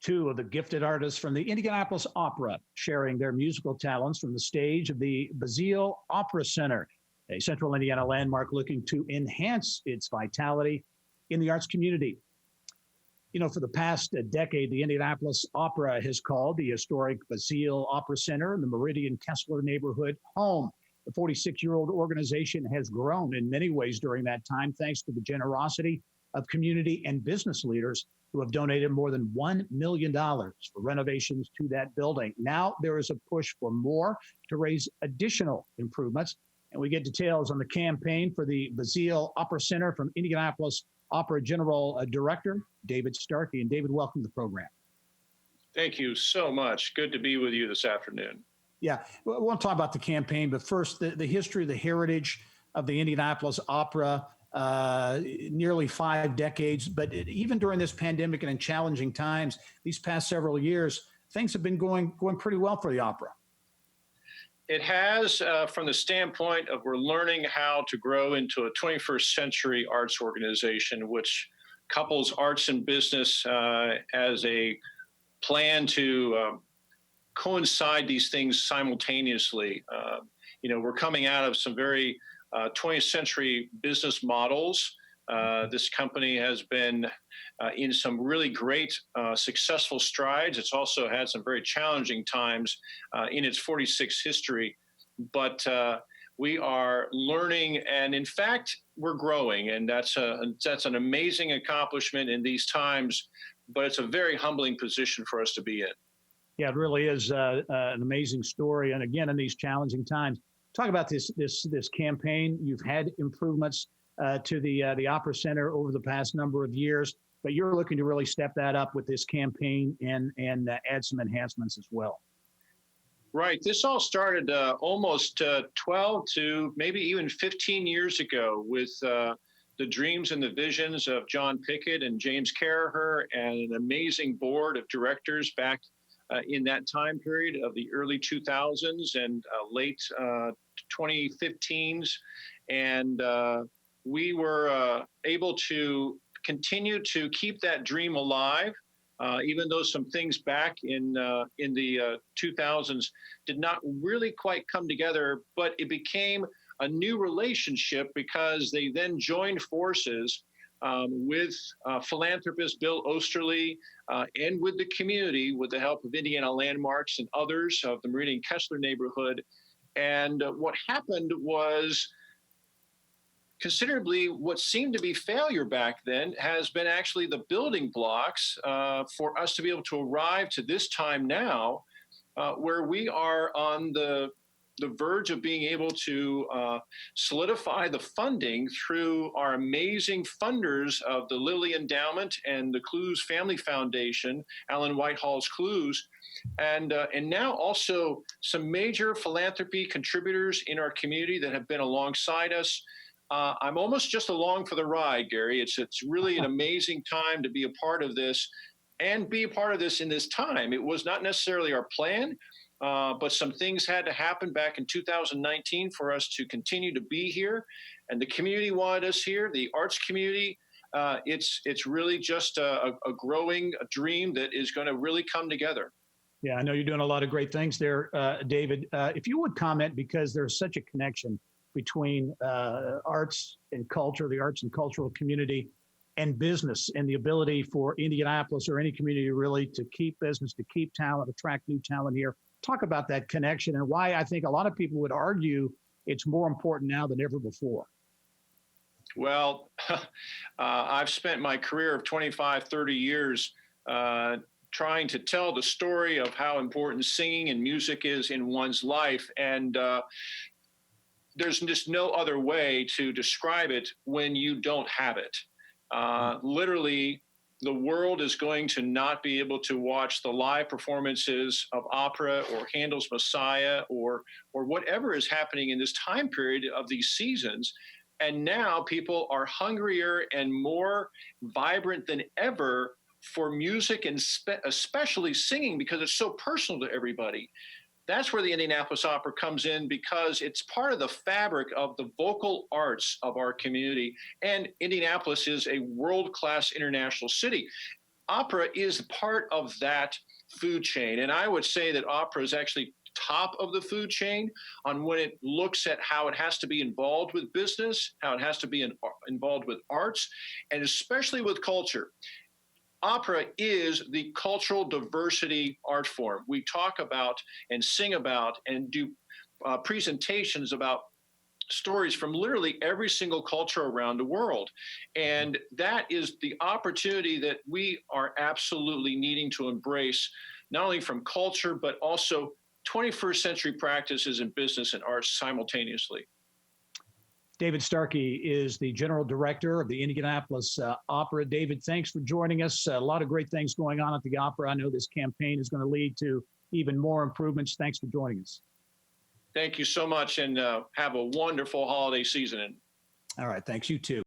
Two of the gifted artists from the Indianapolis Opera sharing their musical talents from the stage of the Basile Opera Center, a central Indiana landmark looking to enhance its vitality in the arts community. You know, for the past decade, the Indianapolis Opera has called the historic Basile Opera Center in the Meridian Kessler neighborhood home. The 46-year-old organization has grown in many ways during that time, thanks to the generosity of community and business leaders who have donated more than $1 million for renovations to that building. Now there is a push for more to raise additional improvements. And we get details on the campaign for the Basile Opera Center from Indianapolis Opera General Director David Starkey. And David, welcome to the program. Thank you so much. Good to be with you this afternoon. Yeah, we want to talk about the campaign, but first, the history, the heritage of the Indianapolis Opera, nearly 5 decades. But even during this pandemic and in challenging times, these past several years, things have been going pretty well for the opera. It has, from the standpoint of we're learning how to grow into a 21st century arts organization, which couples arts and business as a plan to coincide these things simultaneously. We're coming out of some very 20th century business models. This company has been in some really great successful strides. It's also had some very challenging times in its 46th history, but we are learning, and in fact, we're growing, and that's an amazing accomplishment in these times, but it's a very humbling position for us to be in. Yeah, it really is an amazing story, and again, in these challenging times. Talk about this campaign. You've had improvements to the Opera Center over the past number of years, but you're looking to really step that up with this campaign and add some enhancements as well. Right. This all started almost 12 to maybe even 15 years ago with the dreams and the visions of John Pickett and James Carraher and an amazing board of directors back in that time period of the early 2000s and late 2015s. And we were able to continue to keep that dream alive, even though some things back in the 2000s did not really quite come together, but it became a new relationship because they then joined forces with philanthropist Bill Osterly and with the community with the help of Indiana Landmarks and others of the Meridian Kessler neighborhood. And what happened was considerably what seemed to be failure back then has been actually the building blocks for us to be able to arrive to this time now where we are on the verge of being able to solidify the funding through our amazing funders of the Lilly Endowment and the Clues Family Foundation, Alan Whitehall's Clues, and now also some major philanthropy contributors in our community that have been alongside us. I'm almost just along for the ride, Gary. It's really an amazing time to be a part of this and be a part of this in this time. It was not necessarily our plan, but some things had to happen back in 2019 for us to continue to be here. And the community wanted us here, the arts community. It's really just a growing dream that is going to really come together. Yeah, I know you're doing a lot of great things there, David. If you would comment, because there's such a connection between arts and culture, the arts and cultural community, and business, and the ability for Indianapolis or any community really to keep business, to keep talent, attract new talent here. Talk about that connection and why I think a lot of people would argue it's more important now than ever before. Well, I've spent my career of 25, 30 years trying to tell the story of how important singing and music is in one's life. And there's just no other way to describe it when you don't have it. Literally, the world is going to not be able to watch the live performances of opera or Handel's Messiah or whatever is happening in this time period of these seasons. And now people are hungrier and more vibrant than ever for music and especially singing because it's so personal to everybody. That's where the Indianapolis Opera comes in because it's part of the fabric of the vocal arts of our community. And Indianapolis is a world-class international city. opera is part of that food chain. And I would say that opera is actually top of the food chain on when it looks at how it has to be involved with business, how it has to be involved with arts, and especially with culture. Opera is the cultural diversity art form. We talk about and sing about and do presentations about stories from literally every single culture around the world. And that is the opportunity that we are absolutely needing to embrace, not only from culture, but also 21st century practices in business and arts simultaneously. David Starkey is the general director of the Indianapolis Opera. David, thanks for joining us. A lot of great things going on at the Opera. I know this campaign is going to lead to even more improvements. Thanks for joining us. Thank you so much, and have a wonderful holiday season. All right, thanks. You too.